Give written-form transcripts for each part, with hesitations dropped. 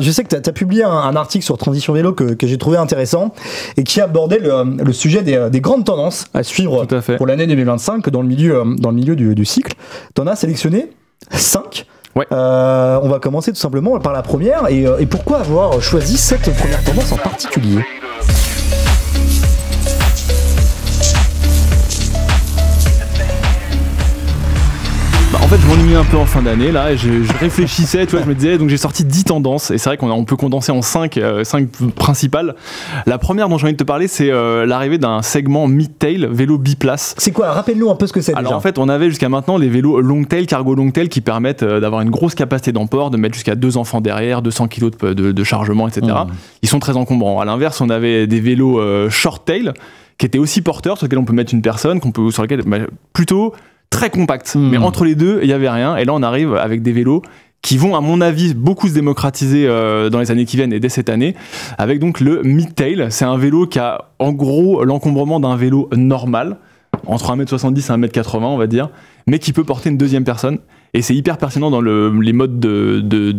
je sais que tu as publié un article sur Transition Vélo que j'ai trouvé intéressant et qui abordait le sujet des grandes tendances à suivre pour l'année 2025 dans le milieu du cycle. Tu en as sélectionné 5. Ouais. On va commencer tout simplement par la première. Et pourquoi avoir choisi cette première tendance en particulier ? En fait, je m'ennuie un peu en fin d'année, là, et je réfléchissais, tu vois, je me disais, donc j'ai sorti 10 tendances, et c'est vrai qu'on peut condenser en 5 principales. La première dont j'ai envie de te parler, c'est l'arrivée d'un segment mid-tail, vélo biplace. C'est quoi ? Rappelle-nous un peu ce que c'est déjà. Alors en fait, on avait jusqu'à maintenant les vélos long-tail, cargo long-tail, qui permettent d'avoir une grosse capacité d'emport, de mettre jusqu'à 2 enfants derrière, 200 kg de chargement, etc. Ils sont très encombrants. À l'inverse, on avait des vélos short-tail, qui étaient aussi porteurs, sur lesquels on peut mettre une personne, sur lesquels plutôt très compact, mais entre les deux il y avait rien, et là on arrive avec des vélos qui vont à mon avis beaucoup se démocratiser dans les années qui viennent et dès cette année, avec donc le mid-tail. C'est un vélo qui a en gros l'encombrement d'un vélo normal, entre 1m70 et 1m80 on va dire, mais qui peut porter une deuxième personne, et c'est hyper pertinent dans les modes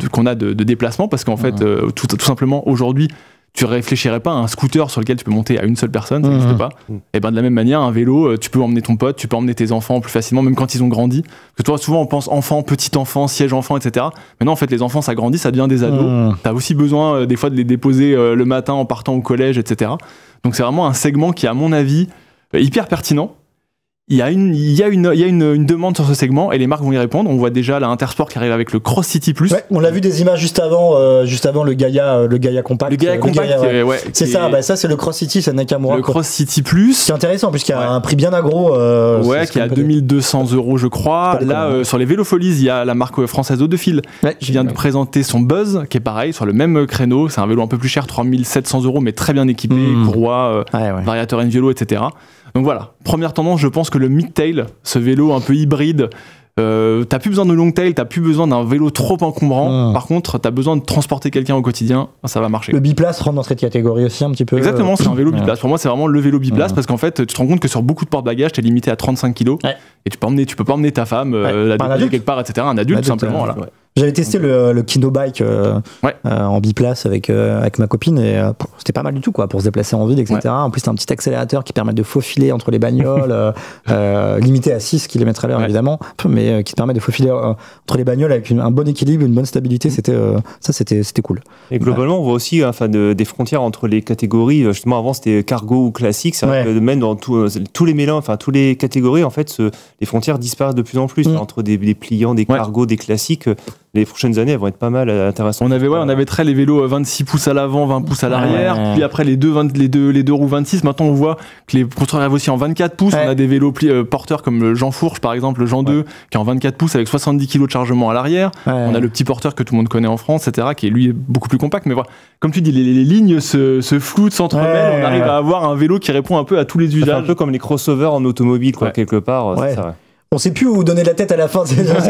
qu'on a de déplacement, parce qu'en fait tout simplement aujourd'hui tu réfléchirais pas à un scooter sur lequel tu peux monter à une seule personne, ça n'existe pas. Et ben de la même manière, un vélo, tu peux emmener ton pote, tu peux emmener tes enfants plus facilement, même quand ils ont grandi. Parce que toi, souvent on pense enfant, petit enfant, siège enfant, etc. Mais non, en fait, les enfants, ça grandit, ça devient des ados. T'as aussi besoin des fois de les déposer le matin en partant au collège, etc. Donc c'est vraiment un segment qui, à mon avis, hyper pertinent. Il y a une demande sur ce segment et les marques vont y répondre. On voit déjà la Intersport qui arrive avec le Cross City Plus. Ouais, on l'a vu des images juste avant le Gaia Compact. Le Gaia Compact, ouais. C'est ça. Ça c'est le Cross City, c'est Nakamura. Le Cross City Plus. C'est intéressant puisqu'il y a un prix bien agro. Qui est à 2200 €, je crois. Là, sur les Vélofolies, il y a la marque française Eau de Fil qui vient de présenter son Buzz, qui est pareil sur le même créneau. C'est un vélo un peu plus cher, 3700 €, mais très bien équipé, courroie, variateur Enviolo, etc. Donc voilà, première tendance, je pense que le mid-tail, ce vélo un peu hybride, t'as plus besoin de long tail, t'as plus besoin d'un vélo trop encombrant. Par contre, t'as besoin de transporter quelqu'un au quotidien, ça va marcher. Le biplace rentre dans cette catégorie aussi un petit peu. Exactement, c'est un vélo biplace. Pour moi, c'est vraiment le vélo biplace parce qu'en fait, tu te rends compte que sur beaucoup de porte-bagages, t'es limité à 35 kg et tu peux pas emmener ta femme, la déposer quelque part, etc. Un adulte, simplement. Voilà. J'avais testé le Kino Bike en biplace avec ma copine et c'était pas mal du tout quoi, pour se déplacer en ville, etc. En plus, t'as un petit accélérateur qui permet de faufiler entre les bagnoles, limité à 6 km/h évidemment, mais qui te permet de faufiler entre les bagnoles avec un bon équilibre, une bonne stabilité. C'était cool. Et globalement, on voit aussi des frontières entre les catégories. Justement, avant, c'était cargo ou classique. C'est vrai que même dans tous les mélanges, tous les catégories, en fait, les frontières disparaissent de plus en plus entre des pliants, des cargos, des classiques. Les prochaines années, elles vont être pas mal intéressantes. On avait très les vélos 26 pouces à l'avant, 20 pouces à l'arrière. Puis après, les deux roues 26. Maintenant, on voit que les constructeurs arrivent aussi en 24 pouces. On a des vélos porteurs comme le Jean Fourche, par exemple, le Jean 2, qui est en 24 pouces avec 70 kg de chargement à l'arrière. On a le petit porteur que tout le monde connaît en France, etc., qui est lui beaucoup plus compact. Mais voilà, comme tu dis, les lignes se floutent, s'entremêlent. On arrive à avoir un vélo qui répond un peu à tous les usages. Un peu comme les crossovers en automobile, quelque part. C'est ça, on sait plus où donner la tête à la fin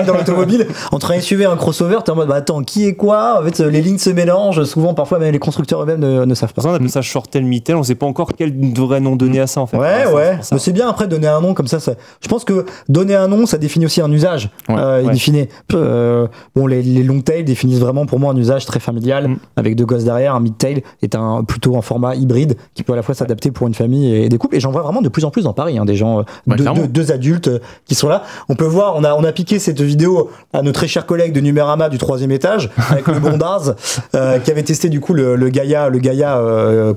dans l'automobile. Entre un SUV et un crossover, t'es en mode attends, qui est quoi? En fait, les lignes se mélangent. Souvent, parfois, même les constructeurs eux-mêmes ne savent pas. On appelle ça short-tail, mid-tail. On sait pas encore quel vrai nom donner à ça en fait. Mais c'est bien après donner un nom comme ça. Je pense que donner un nom, ça définit aussi un usage. In fine. Les long tail définissent vraiment pour moi un usage très familial avec deux gosses derrière. Un mid-tail est plutôt un format hybride qui peut à la fois s'adapter pour une famille et des couples. Et j'en vois vraiment de plus en plus dans Paris, des gens, deux adultes qui sont là. On peut voir, on a piqué cette vidéo à notre très cher collègue de Numérama du 3e étage avec le Bondaz qui avait testé du coup le Gaia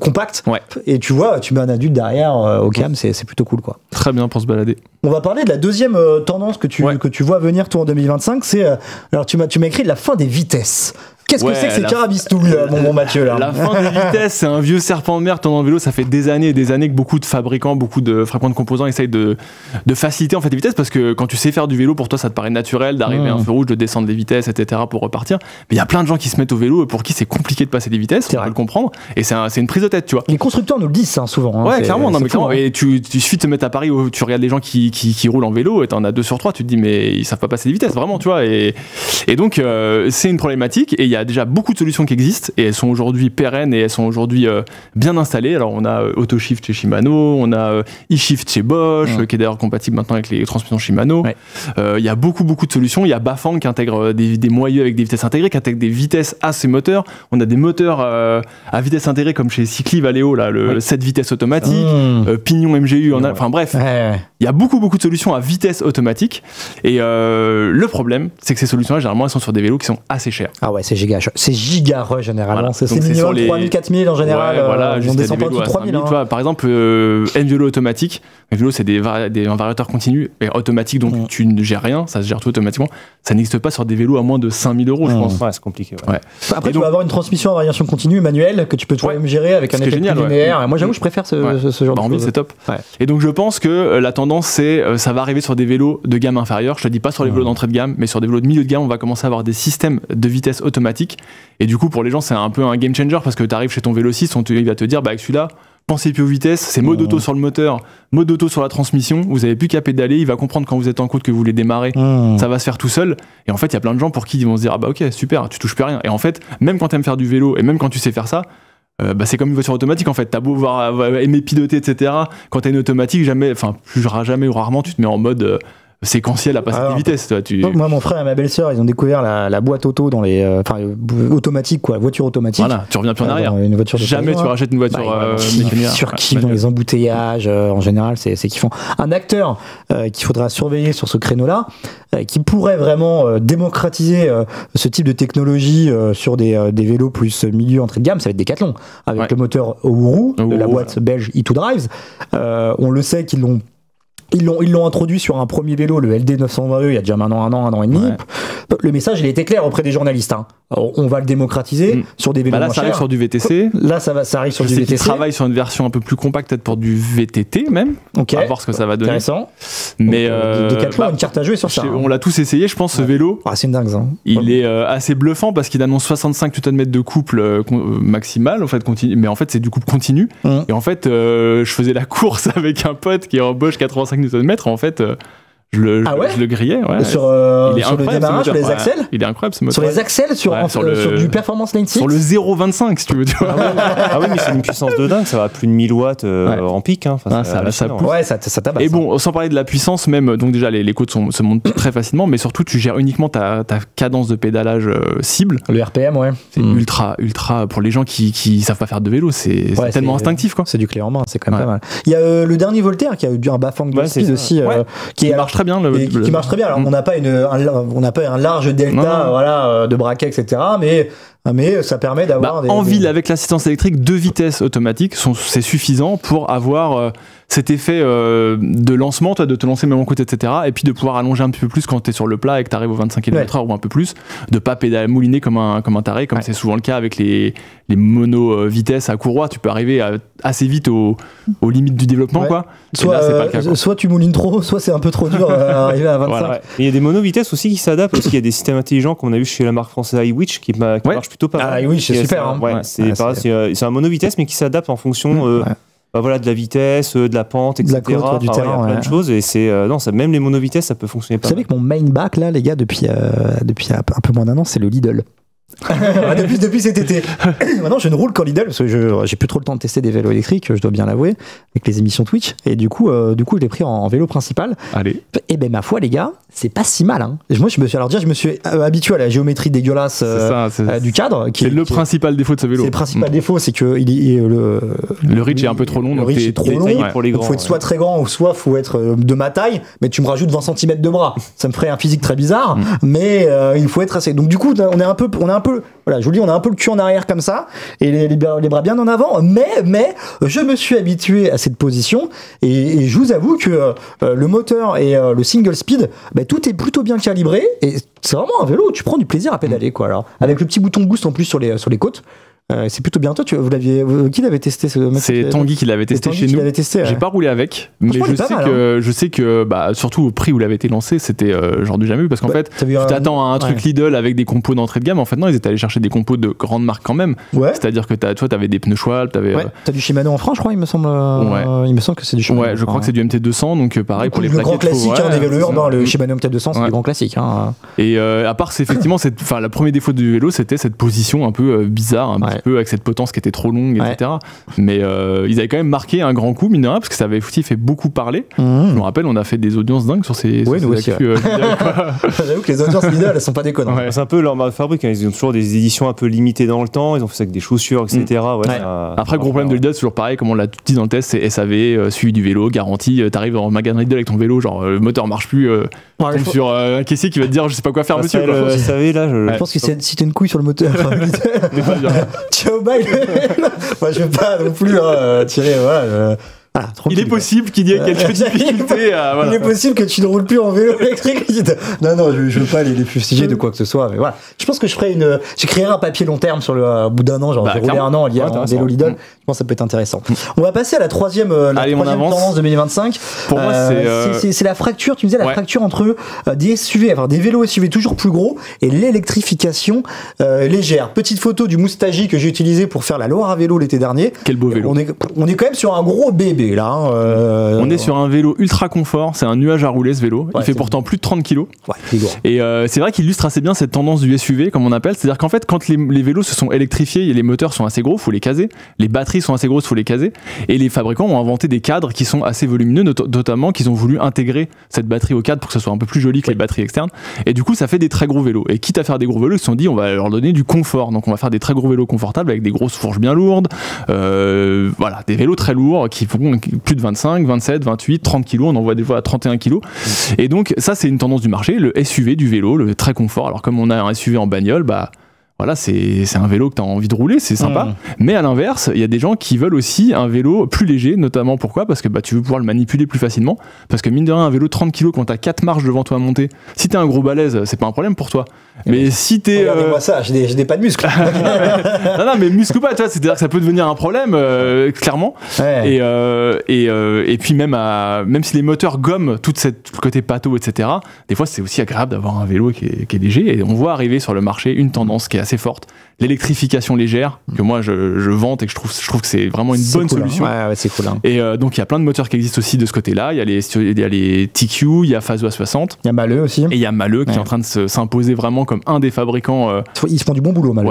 compact. Et tu vois, tu mets un adulte derrière au cam, c'est plutôt cool quoi. Très bien pour se balader. On va parler de la deuxième tendance que tu vois venir toi en 2025, c'est alors tu m'as écrit la fin des vitesses. Qu'est-ce que c'est que ces carabistouilles, mon Mathieu là? La fin des vitesses, c'est un vieux serpent de mer tendant le vélo. Ça fait des années et des années que beaucoup de fabricants, beaucoup de fabricants de composants essayent de faciliter en fait les vitesses, parce que quand tu sais faire du vélo, pour toi ça te paraît naturel d'arriver à un feu rouge, de descendre les vitesses, etc. pour repartir. Mais il y a plein de gens qui se mettent au vélo pour qui c'est compliqué de passer des vitesses, on peut le comprendre. Et c'est une prise de tête, tu vois. Les constructeurs nous le disent souvent. Clairement. Et tu suffit de te mettre à Paris où tu regardes les gens qui roulent en vélo et t'en as 2 sur 3, tu te dis mais ils savent pas passer des vitesses, vraiment, tu vois. Et donc c'est une problématique. Et il y a déjà beaucoup de solutions qui existent et elles sont aujourd'hui pérennes et elles sont aujourd'hui bien installées. Alors on a AutoShift chez Shimano, on a eShift chez Bosch, qui est d'ailleurs compatible maintenant avec les transmissions Shimano. Il y a beaucoup de solutions. Il y a Bafang qui intègre des moyeux avec des vitesses intégrées, qui intègre des vitesses à ses moteurs. On a des moteurs à vitesse intégrée comme chez Cycli Valeo, là, le 7 vitesses automatique, Pignon MGU, enfin bref, il y a beaucoup de solutions à vitesse automatique. Et le problème, c'est que ces solutions-là, généralement, elles sont sur des vélos qui sont assez chers. Ah ouais, c'est giga rush généralement. Voilà. C'est minimum 3000, 4000 en général. Ouais, voilà, on descend pas en dessous de 3000. Tu vois, par exemple, N-Vélo automatique. N-Vélo, c'est un variateur continu et automatique, donc tu ne gères rien, ça se gère tout automatiquement. Ça n'existe pas sur des vélos à moins de 5000 €, je pense. Ouais, c'est compliqué. Après, tu vas avoir une transmission à variation continue manuelle que tu peux toi-même gérer avec un effet linéaire. Moi, j'avoue, je préfère ce genre de choses. C'est top. Et donc, je pense que la tendance, c'est ça va arriver sur des vélos de gamme inférieure. Je te dis pas sur les vélos d'entrée de gamme, mais sur des vélos de milieu de gamme, on va commencer à avoir des systèmes de vitesse automatique. Et du coup, pour les gens, c'est un peu un game changer parce que tu arrives chez ton Vélo 6, il va te dire, avec celui-là, pensez plus aux vitesses, c'est mode auto sur le moteur, mode auto sur la transmission, vous avez plus qu'à pédaler, il va comprendre quand vous êtes en côte que vous voulez démarrer, ça va se faire tout seul. Et en fait, il y a plein de gens pour qui ils vont se dire, ah bah ok, super, tu touches plus à rien. Et en fait, même quand tu aimes faire du vélo et même quand tu sais faire ça, c'est comme une voiture automatique en fait. T'as beau aimer piloter, etc. Quand t'as une automatique, jamais ou rarement, tu te mets en mode séquentiel à passer des vitesses. Moi, mon frère et ma belle-sœur, ils ont découvert la boîte auto dans les automatique, quoi, voiture automatique. Voilà, tu reviens plus en arrière. Une voiture jamais tu rachètes une voiture mécanique. Surkiffent dans les embouteillages. En général, c'est kiffant. Un acteur qu'il faudra surveiller sur ce créneau-là, qui pourrait vraiment démocratiser ce type de technologie sur des vélos plus milieu entrée de gamme, ça va être Decathlon avec le moteur Ouru de la boîte belge E2Drives. On le sait qu'ils l'ont introduit sur un premier vélo, le LD 920E, il y a déjà maintenant un an et demi. Le message, il a été clair auprès des journalistes. On va le démocratiser sur des vélos moins chers. Ça arrive sur du VTC. Là, ça arrive sur du VTC. Ils travaillent sur une version un peu plus compacte, peut-être pour du VTT même. On va voir ce que ça va donner. Intéressant. Mais Decathlon a une carte à jouer sur ça. On l'a tous essayé, je pense, ce vélo. C'est une dingue, ça. Il est assez bluffant parce qu'il annonce 65 Nm de couple maximal, en fait, continu. Mais en fait, c'est du couple continu. Et en fait, je faisais la course avec un pote qui est en Bosch 85 Nm. En fait, je le grillais. Sur le démarrage, sur les axles. Il est incroyable ce moteur. Sur les axles, sur du Performance Lane 6. Sur le 0,25 si tu veux. Ah oui, mais c'est une puissance de dingue, ça va à plus de 1000 watts en pic. Ça tabasse. Et bon, sans parler de la puissance, même, donc déjà les côtes se montent très facilement, mais surtout tu gères uniquement ta cadence de pédalage cible. Le RPM, c'est ultra pour les gens qui savent pas faire de vélo, c'est tellement instinctif, quoi. C'est du clé en main, c'est quand même pas mal. Il y a le dernier Voltaire qui a eu un Bafang speed aussi, qui marche très bien. Qui marche très bien. Alors, on n'a pas un large delta de braquet, etc. Mais ça permet d'avoir en ville avec l'assistance électrique, 2 vitesses automatiques, c'est suffisant pour avoir cet effet de lancement, de te lancer même en côte, etc. Et puis de pouvoir allonger un petit peu plus quand tu es sur le plat et que tu arrives aux 25 km/h ou un peu plus, de pas mouliner comme un taré, comme c'est souvent le cas avec les mono-vitesses à courroie. Tu peux arriver assez vite aux limites du développement, quoi. Soit tu moulines trop, soit c'est un peu trop dur à arriver à 25. Voilà. Il y a des mono-vitesses aussi qui s'adaptent, parce qu'il y a des systèmes intelligents qu'on a vu chez la marque française iWitch qui marchent plutôt pas mal. iWitch, c'est super. C'est un mono-vitesse, mais qui s'adapte en fonction de la vitesse, de la pente, etc. Du terrain, il y a plein de choses, et même les mono-vitesses, ça peut fonctionner pas mal. Vous savez que mon main back, là, les gars, depuis un peu moins d'un an, c'est le Lidl. depuis cet été. Maintenant, je ne roule qu'en Lidl parce que j'ai plus trop le temps de tester des vélos électriques, je dois bien l'avouer, avec les émissions Twitch. Et du coup, je l'ai pris en vélo principal. Allez. Et ben ma foi, les gars, c'est pas si mal. Moi, je me suis habitué à la géométrie dégueulasse du cadre. C'est le principal défaut de ce vélo. C'est le principal défaut, c'est que le reach est un peu trop long. Le reach est trop long. Pour les grands, faut être soit très grand ou soit faut être de ma taille, mais tu me rajoutes 20 cm de bras. Ça me ferait un physique très bizarre, mais il faut être assez. Donc du coup, on a un peu voilà, je vous dis, on a un peu le cul en arrière comme ça et les bras bien en avant, mais je me suis habitué à cette position et je vous avoue que le moteur et le single speed, tout est plutôt bien calibré et c'est vraiment un vélo où tu prends du plaisir à pédaler, quoi. Alors avec le petit bouton boost en plus sur les côtes. C'est plutôt bien. Toi, qui l'avait testé C'est Tanguy qui l'avait testé chez nous. J'ai pas roulé avec, mais je sais que surtout au prix où il avait été lancé, c'était genre du jamais vu, parce qu'en fait, tu t'attends à un truc Lidl avec des compos d'entrée de gamme. En fait, non, ils étaient allés chercher des compos de grandes marques quand même. C'est-à-dire que t'avais des pneus Schwalbe, t'as du Shimano en France, je crois, il me semble. Il me semble que c'est du Shimano. Ouais, je crois que c'est du MT200, donc pareil pour les plaquettes. Le grand classique des vélos urbains, le Shimano MT200, c'est du grand classique. Et à part, c'est effectivement, le premier défaut du vélo, c'était cette position un peu bizarre, un petit peu avec cette potence qui était trop longue, etc. Mais ils avaient quand même marqué un grand coup, mine de rien, parce que ça avait aussi fait beaucoup parler. Je me rappelle, on a fait des audiences dingues sur ces actus. J'avoue que les audiences Lidl, elles sont pas déconnantes. C'est un peu leur marque de fabrique, ils ont toujours des éditions un peu limitées dans le temps, ils ont fait ça avec des chaussures, etc. Après, gros problème de Lidl, c'est toujours pareil, comme on l'a tout dit dans le test, c'est SAV, suivi du vélo, garantie, t'arrives en magasin Lidl avec ton vélo, genre le moteur marche plus, sur un caissier qui va te dire je sais pas quoi faire, monsieur. Je pense que si t'as une couille sur le moteur, ciao, bye. Moi, je vais pas non plus tirer. Il est possible qu'il y ait quelques difficultés. Il est possible que tu ne roules plus en vélo électrique. Non, je veux pas les fustiger de quoi que ce soit. Mais voilà. Je pense que je créerai un papier long terme au bout d'un an. Genre, j'ai roulé un an lié à un vélo Lidl. Je pense que ça peut être intéressant. On va passer à la troisième tendance de 2025. Pour moi, c'est la fracture. Tu me disais la fracture entre des SUV, des vélos SUV toujours plus gros et l'électrification légère. Petite photo du Moustaji que j'ai utilisé pour faire la Loire à vélo l'été dernier. Quel beau vélo. On est quand même sur un gros bébé. Là, on est sur un vélo ultra confort, c'est un nuage à rouler ce vélo, il fait pourtant plus de 30 kg. Et c'est vrai qu'il illustre assez bien cette tendance du SUV comme on appelle, c'est-à-dire qu'en fait quand les vélos se sont électrifiés et les moteurs sont assez gros, faut les caser, les batteries sont assez grosses, faut les caser, et les fabricants ont inventé des cadres qui sont assez volumineux, notamment qu'ils ont voulu intégrer cette batterie au cadre pour que ça soit un peu plus joli que les batteries externes, et du coup ça fait des très gros vélos, et quitte à faire des gros vélos, ils se sont dit on va leur donner du confort, donc on va faire des très gros vélos confortables avec des grosses fourches bien lourdes, des vélos très lourds qui font plus de 25, 27, 28, 30 kg, on en voit des fois à 31 kg. Et donc ça c'est une tendance du marché, le SUV du vélo, le très confort. Alors comme on a un SUV en bagnole, c'est un vélo que tu as envie de rouler, c'est sympa. Mais à l'inverse, il y a des gens qui veulent aussi un vélo plus léger, notamment pourquoi ? Parce que tu veux pouvoir le manipuler plus facilement. Parce que mine de rien, un vélo de 30 kg quand tu as 4 marches devant toi à monter, si tu es un gros balèze, c'est pas un problème pour toi. Mais si t'es. Regardez-moi ça, j'ai pas de muscles. non, mais muscle ou pas, tu vois, c'est-à-dire que ça peut devenir un problème, clairement. Et puis même si les moteurs gomment tout le côté pâteau, etc., des fois c'est aussi agréable d'avoir un vélo qui est léger. Et on voit arriver sur le marché une tendance qui est assez forte, l'électrification légère, que moi je vante et que je trouve que c'est vraiment une bonne solution. C'est cool. Et donc il y a plein de moteurs qui existent aussi de ce côté-là. Il y a les TQ, il y a Faso A60. Il y a Maleux aussi. Et il y a Maleux qui est en train de s'imposer vraiment comme un des fabricants. Ils se font du bon boulot, Maleux.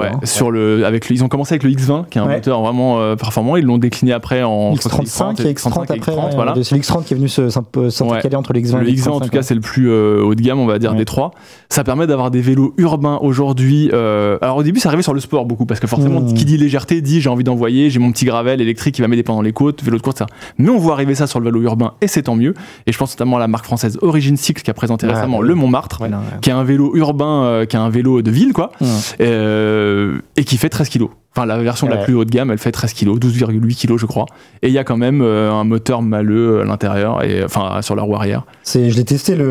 Ils ont commencé avec le X20, qui est un moteur vraiment performant. Ils l'ont décliné après en X35 et X30 après. Voilà. C'est le X30 qui est venu s'intercaler entre le X20 et le X20. En tout cas, c'est le plus haut de gamme, on va dire, des trois. Ça permet d'avoir des vélos urbains aujourd'hui. Alors au début, ça arrivait sur le sport beaucoup, parce que forcément, qui dit légèreté dit j'ai envie d'envoyer, j'ai mon petit gravel électrique qui va m'aider pendant les côtes, vélo de course, etc. Mais on voit arriver ça sur le vélo urbain et c'est tant mieux. Et je pense notamment à la marque française Origin Cycle qui a présenté récemment le Montmartre, qui est un vélo urbain, qui est un vélo de ville, quoi, et qui fait 13 kilos. Enfin, la version la plus haut de gamme, elle fait 13 kg, 12,8 kg, je crois. Et il y a quand même un moteur Maleux à l'intérieur, enfin sur la roue arrière. Je l'ai testé, je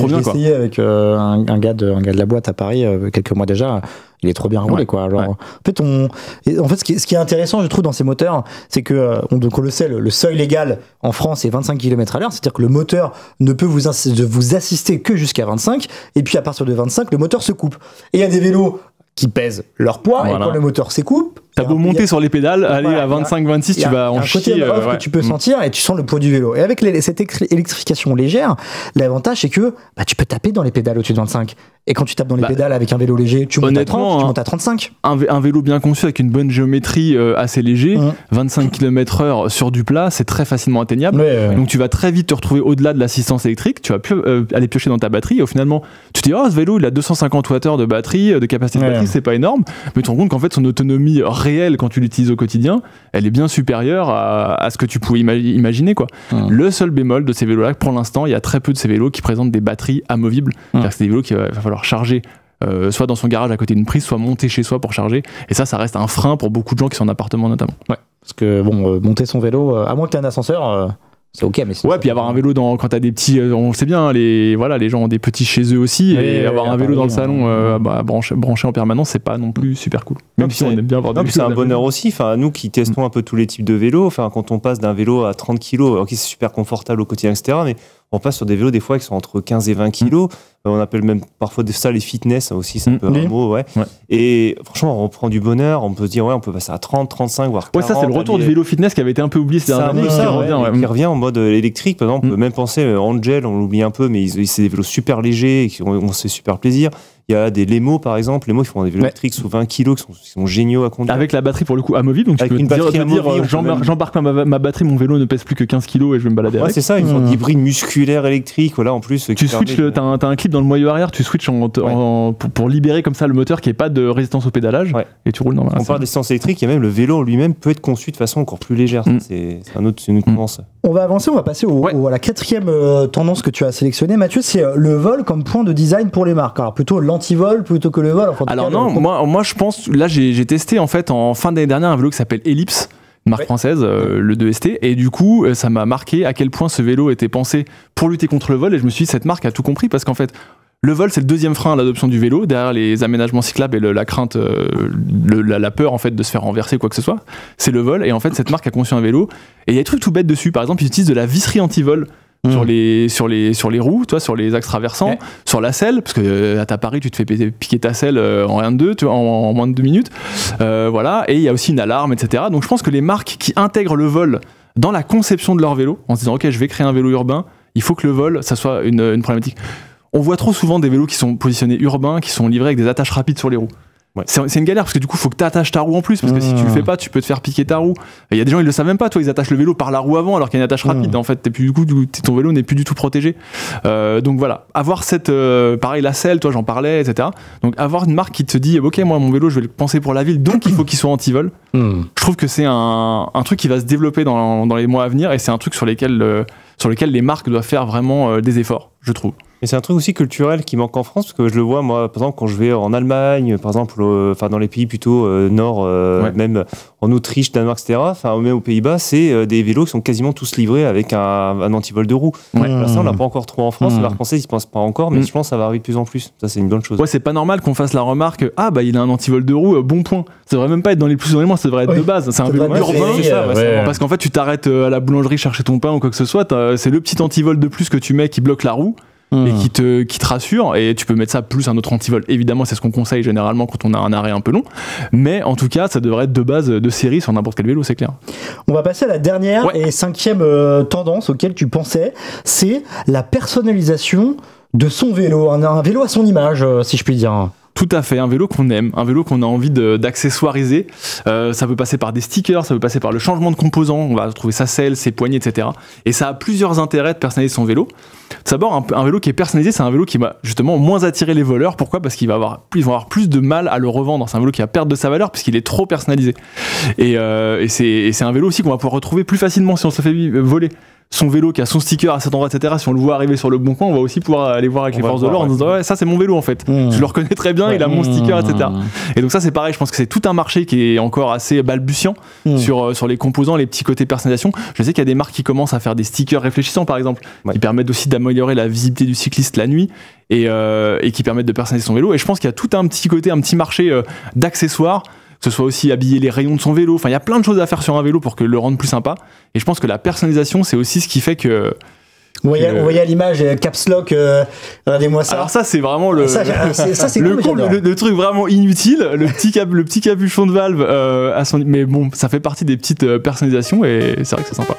l'ai essayé avec un gars de la boîte à Paris quelques mois déjà. Il est trop bien roulé, quoi. Alors, en fait, ce qui est intéressant, je trouve, dans ces moteurs, c'est que, on le sait, le seuil légal en France est 25 km/h, c'est-à-dire que le moteur ne peut vous assister que jusqu'à 25, et puis à partir de 25, le moteur se coupe. Et il y a des vélos qui pèsent leur poids, et quand le moteur s'écoupe, t'as beau monter sur les pédales, aller à 25-26, tu vas en chier. Que tu peux sentir et tu sens le poids du vélo. Et avec cette électrification légère, l'avantage c'est que tu peux taper dans les pédales au-dessus de 25. Et quand tu tapes dans les pédales avec un vélo léger, tu montes à 30, tu montes à 35. Un vélo bien conçu avec une bonne géométrie assez léger, 25 km/h sur du plat, c'est très facilement atteignable. Donc tu vas très vite te retrouver au-delà de l'assistance électrique, tu vas plus aller piocher dans ta batterie et au finalement, tu te dis ce vélo il a 250 Wh de batterie, de capacité de batterie, c'est pas énorme, mais tu te rends compte qu'en fait son autonomie réelle quand tu l'utilises au quotidien, elle est bien supérieure à ce que tu pouvais imaginer, quoi. Le seul bémol de ces vélos-là, pour l'instant, il y a très peu de ces vélos qui présentent des batteries amovibles. C'est-à-dire que c'est des vélos qu'il va falloir charger soit dans son garage à côté d'une prise, soit monter chez soi pour charger. Et ça reste un frein pour beaucoup de gens qui sont en appartement notamment. Parce que monter son vélo, à moins que tu aies un ascenseur, c'est ok. Mais ouais, puis avoir un vélo quand t'as des petits, on le sait bien, les gens ont des petits chez eux aussi, et avoir un vélo dans le salon branché en permanence, c'est pas non plus super cool. Même si on aime bien avoir des vélos. C'est un bonheur aussi. Enfin, nous qui testons un peu tous les types de vélos, enfin, quand on passe d'un vélo à 30 kg, ok, c'est super confortable au quotidien, etc. Mais on passe sur des vélos des fois qui sont entre 15 et 20 kilos. On appelle même parfois ça les fitness aussi, c'est un peu un mot, ouais. Et franchement, on prend du bonheur, on peut se dire, ouais, on peut passer à 30, 35, voire 40. Ouais, ça, c'est le retour du vélo fitness qui avait été un peu oublié ces dernières années. Qui revient en mode électrique. Par exemple, on peut même penser Angel, on l'oublie un peu, mais c'est des vélos super légers, on se fait super plaisir. Il y a des Lemo par exemple, Lemo ils font des vélos électriques sous 20 kg qui sont géniaux à conduire. Avec la batterie pour le coup amovible, donc tu peux dire j'embarque ma batterie, mon vélo ne pèse plus que 15 kg et je vais me balader avec. C'est ça, ils font d'hybride musculaire électrique, voilà en plus. Tu switches, t'as un clip dans le moyeu arrière, tu switches pour libérer comme ça le moteur qui n'ait pas de résistance au pédalage et tu roules normalement. On parle d'essence électrique, il y a même le vélo lui-même peut être conçu de façon encore plus légère. C'est une autre tendance. On va avancer, on va passer à la quatrième tendance que tu as sélectionnée, Mathieu, c'est le vol comme point de design pour les marques. Alors plutôt l'anti-vol plutôt que le vol. Enfin, alors non, moi je pense, là j'ai testé en fait en fin d'année dernière un vélo qui s'appelle Ellipse, marque française, le 2ST, et du coup ça m'a marqué à quel point ce vélo était pensé pour lutter contre le vol, et je me suis dit cette marque a tout compris, parce qu'en fait le vol c'est le deuxième frein à l'adoption du vélo, derrière les aménagements cyclables et la crainte, la peur en fait de se faire renverser quoi que ce soit, c'est le vol, et en fait cette marque a conçu un vélo, et il y a des trucs tout bêtes dessus, par exemple ils utilisent de la visserie anti-vol sur les roues, toi, sur les axes traversants, sur la selle, parce que à Paris tu te fais piquer ta selle en rien de deux, tu vois, en moins de 2 minutes, voilà, et il y a aussi une alarme, etc. Donc je pense que les marques qui intègrent le vol dans la conception de leur vélo, en se disant ok je vais créer un vélo urbain, il faut que le vol ça soit une problématique. On voit trop souvent des vélos qui sont positionnés urbains, qui sont livrés avec des attaches rapides sur les roues. Ouais. C'est une galère parce que du coup faut que tu attaches ta roue en plus, parce que si tu le fais pas tu peux te faire piquer ta roue. Il y a des gens ils le savent même pas, toi ils attachent le vélo par la roue avant alors qu'il y a une attache rapide, en fait ton vélo n'est plus du tout protégé, donc voilà, avoir cette pareil la selle, toi j'en parlais, etc. Donc avoir une marque qui te dit ok moi mon vélo je vais le penser pour la ville, donc il faut qu'il soit anti-vol. Je trouve que c'est un truc qui va se développer dans les mois à venir, et c'est un truc sur lequel les marques doivent faire vraiment des efforts, je trouve. Et c'est un truc aussi culturel qui manque en France, parce que je le vois, moi, par exemple, quand je vais en Allemagne, par exemple, dans les pays plutôt nord, même en Autriche, Danemark, etc., même aux Pays-Bas, c'est des vélos qui sont quasiment tous livrés avec un anti-vol de roue. Ça, on l'a pas encore trop en France. La française, ils ne pensent pas encore, mais je pense que ça va arriver de plus en plus. Ça, c'est une bonne chose. Ouais, c'est pas normal qu'on fasse la remarque, il a un anti-vol de roue, bon point. Ça devrait même pas être dans les plus ou moins, ça devrait être de base. C'est un vélo urbain, parce qu'en fait, tu t'arrêtes à la boulangerie chercher ton pain ou quoi que ce soit, c'est le petit anti-vol de plus que tu mets qui bloque la roue. Et qui te rassure, et tu peux mettre ça plus un autre antivol, évidemment c'est ce qu'on conseille généralement quand on a un arrêt un peu long, mais en tout cas ça devrait être de base de série sur n'importe quel vélo, c'est clair. On va passer à la dernière et cinquième tendance auquel tu pensais, c'est la personnalisation de son vélo, un vélo à son image, si je puis dire. Tout à fait, un vélo qu'on aime, un vélo qu'on a envie d'accessoiriser. Ça peut passer par des stickers, ça peut passer par le changement de composants, on va trouver sa selle, ses poignées, etc. Et ça a plusieurs intérêts de personnaliser son vélo. D'abord, un vélo qui est personnalisé, c'est un vélo qui va justement moins attirer les voleurs. Pourquoi ? Parce qu'ils vont avoir plus de mal à le revendre. C'est un vélo qui va perdre de sa valeur puisqu'il est trop personnalisé. Et c'est un vélo aussi qu'on va pouvoir retrouver plus facilement si on se fait voler son vélo qui a son sticker à cet endroit, etc. Si on le voit arriver sur le bon coin, on va aussi pouvoir aller voir avec les forces de l'ordre en disant ouais, ça c'est mon vélo en fait. Je le reconnais très bien, il a mon sticker, etc. Et donc ça c'est pareil, je pense que c'est tout un marché qui est encore assez balbutiant sur les composants, les petits côtés personnalisation. Je sais qu'il y a des marques qui commencent à faire des stickers réfléchissants par exemple, qui permettent aussi d'améliorer la visibilité du cycliste la nuit et qui permettent de personnaliser son vélo. Et je pense qu'il y a tout un petit marché d'accessoires, que ce soit aussi habiller les rayons de son vélo. Enfin, il y a plein de choses à faire sur un vélo pour que le rendre plus sympa. Et je pense que la personnalisation, c'est aussi ce qui fait que... On voyait à l'image Caps Lock, regardez-moi ça. Alors ça, c'est vraiment le truc vraiment inutile, le petit capuchon de valve à son... Mais bon, ça fait partie des petites personnalisations et c'est vrai que c'est sympa.